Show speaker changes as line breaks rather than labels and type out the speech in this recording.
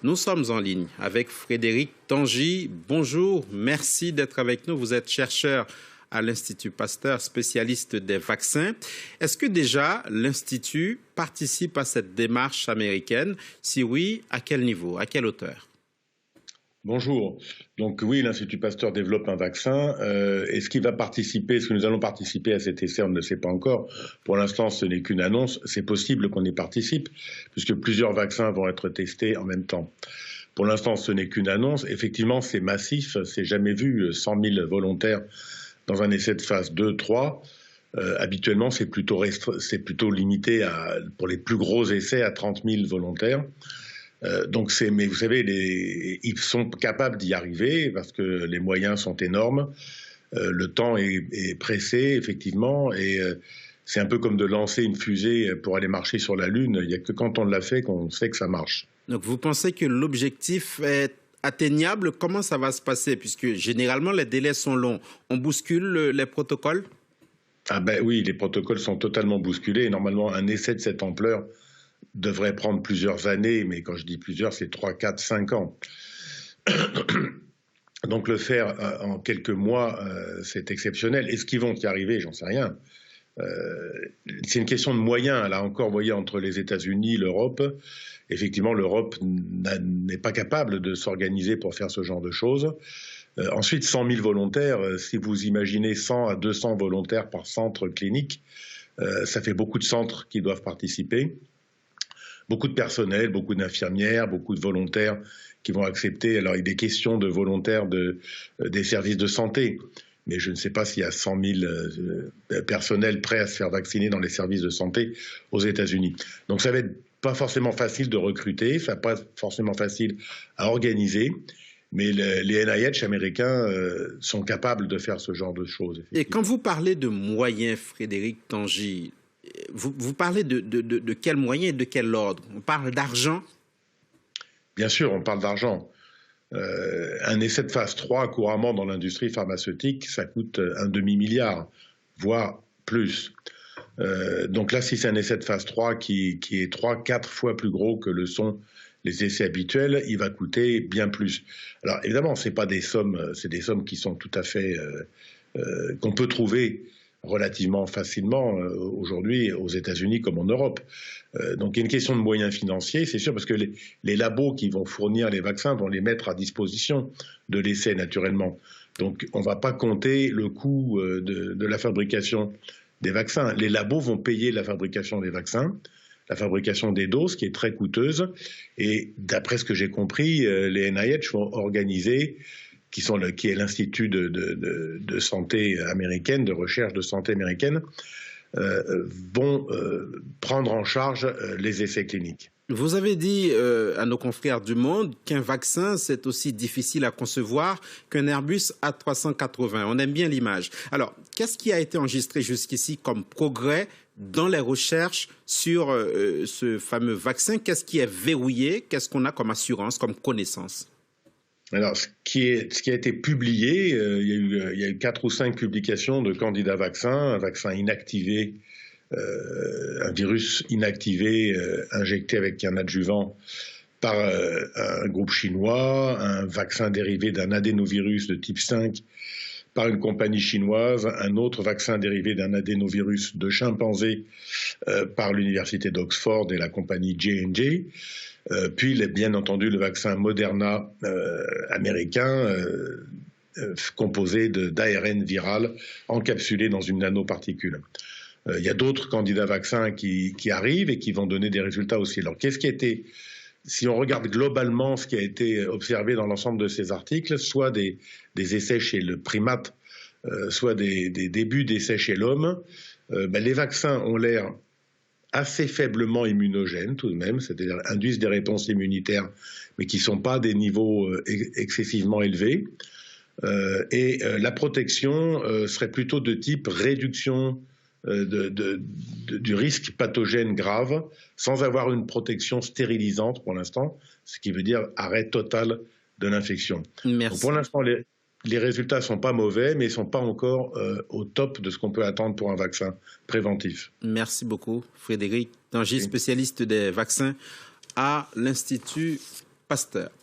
Nous sommes en ligne avec Frédéric Tanguy. Bonjour, merci d'être avec nous. Vous êtes chercheur à l'Institut Pasteur, spécialiste des vaccins. Est-ce que déjà l'Institut participe à cette démarche américaine? Si oui, à quel niveau, à quelle hauteur?
Bonjour. Donc oui, l'Institut Pasteur développe un vaccin. Est-ce qu'il va participer, est-ce que nous allons participer à cet essai? On ne le sait pas encore. Pour l'instant, ce n'est qu'une annonce. C'est possible qu'on y participe, puisque plusieurs vaccins vont être testés en même temps. Pour l'instant, ce n'est qu'une annonce. Effectivement, c'est massif. C'est jamais vu, 100 000 volontaires dans un essai de phase 2, 3. Habituellement, c'est plutôt limité pour les plus gros essais à 30 000 volontaires. Mais vous savez, ils sont capables d'y arriver parce que les moyens sont énormes. Le temps est pressé, effectivement, et c'est un peu comme de lancer une fusée pour aller marcher sur la Lune. Il n'y a que quand on l'a fait qu'on sait que ça marche.
Donc vous pensez que l'objectif est atteignable? Comment ça va se passer? Puisque généralement les délais sont longs. On bouscule les protocoles?
Ah ben oui, les protocoles sont totalement bousculés. Et normalement, un essai de cette ampleur devrait prendre plusieurs années, mais quand je dis plusieurs, c'est 3, 4, 5 ans. Donc le faire en quelques mois, c'est exceptionnel. Est-ce qu'ils vont y arriver? J'en sais rien. C'est une question de moyens. Là encore, vous voyez, entre les États-Unis, l'Europe, effectivement, l'Europe n'est pas capable de s'organiser pour faire ce genre de choses. Ensuite, 100 000 volontaires, si vous imaginez 100 à 200 volontaires par centre clinique, ça fait beaucoup de centres qui doivent participer. Beaucoup de personnel, beaucoup d'infirmières, beaucoup de volontaires qui vont accepter. Alors, il y a des questions de volontaires des services de santé, mais je ne sais pas s'il y a 100 000 personnels prêts à se faire vacciner dans les services de santé aux États-Unis. Donc, ça va être pas forcément facile de recruter, ça va pas forcément facile à organiser, mais les NIH américains sont capables de faire ce genre de choses.
Et quand vous parlez de moyens, Frédéric Tanguy, vous parlez de quels moyens et de quel ordre? On parle d'argent?
Bien sûr, on parle d'argent. Un essai de phase 3, couramment dans l'industrie pharmaceutique, ça coûte un demi-milliard, voire plus. Donc là, si c'est un essai de phase 3 qui est 3, 4 fois plus gros que le sont les essais habituels, il va coûter bien plus. Alors évidemment, c'est pas des sommes, c'est des sommes qui sont tout à fait qu'on peut trouver relativement facilement aujourd'hui aux États-Unis comme en Europe. Donc il y a une question de moyens financiers, c'est sûr, parce que les labos qui vont fournir les vaccins vont les mettre à disposition de l'essai naturellement. Donc on ne va pas compter le coût de la fabrication des vaccins. Les labos vont payer la fabrication des vaccins, la fabrication des doses qui est très coûteuse. Et d'après ce que j'ai compris, les NIH vont organiser qui est l'Institut de santé américaine, de recherche de santé américaine, vont prendre en charge les essais cliniques.
Vous avez dit à nos confrères du Monde qu'un vaccin, c'est aussi difficile à concevoir qu'un Airbus A380. On aime bien l'image. Alors, qu'est-ce qui a été enregistré jusqu'ici comme progrès dans les recherches sur ce fameux vaccin? Qu'est-ce qui est verrouillé? Qu'est-ce qu'on a comme assurance, comme connaissance?
Alors, ce qui a été publié, il y a eu 4 ou 5 publications de candidats vaccins, un vaccin inactivé, un virus inactivé injecté avec un adjuvant par un groupe chinois, un vaccin dérivé d'un adénovirus de type 5 par une compagnie chinoise, un autre vaccin dérivé d'un adénovirus de chimpanzé par l'université d'Oxford et la compagnie J&J. Puis, bien entendu, le vaccin Moderna américain composé d'ARN viral encapsulé dans une nanoparticule. Il y a d'autres candidats vaccins qui arrivent et qui vont donner des résultats aussi. Alors, qu'est-ce qui a été, si on regarde globalement ce qui a été observé dans l'ensemble de ces articles, soit des essais chez le primate, soit des débuts d'essais chez l'homme, les vaccins ont l'air assez faiblement immunogènes tout de même, c'est-à-dire induisent des réponses immunitaires, mais qui ne sont pas des niveaux excessivement élevés. Et la protection serait plutôt de type réduction du risque pathogène grave, sans avoir une protection stérilisante pour l'instant, ce qui veut dire arrêt total de l'infection.
Merci.
Pour l'instant, les résultats ne sont pas mauvais, mais ils ne sont pas encore au top de ce qu'on peut attendre pour un vaccin préventif.
Merci beaucoup, Frédéric Tanguy, spécialiste des vaccins à l'Institut Pasteur.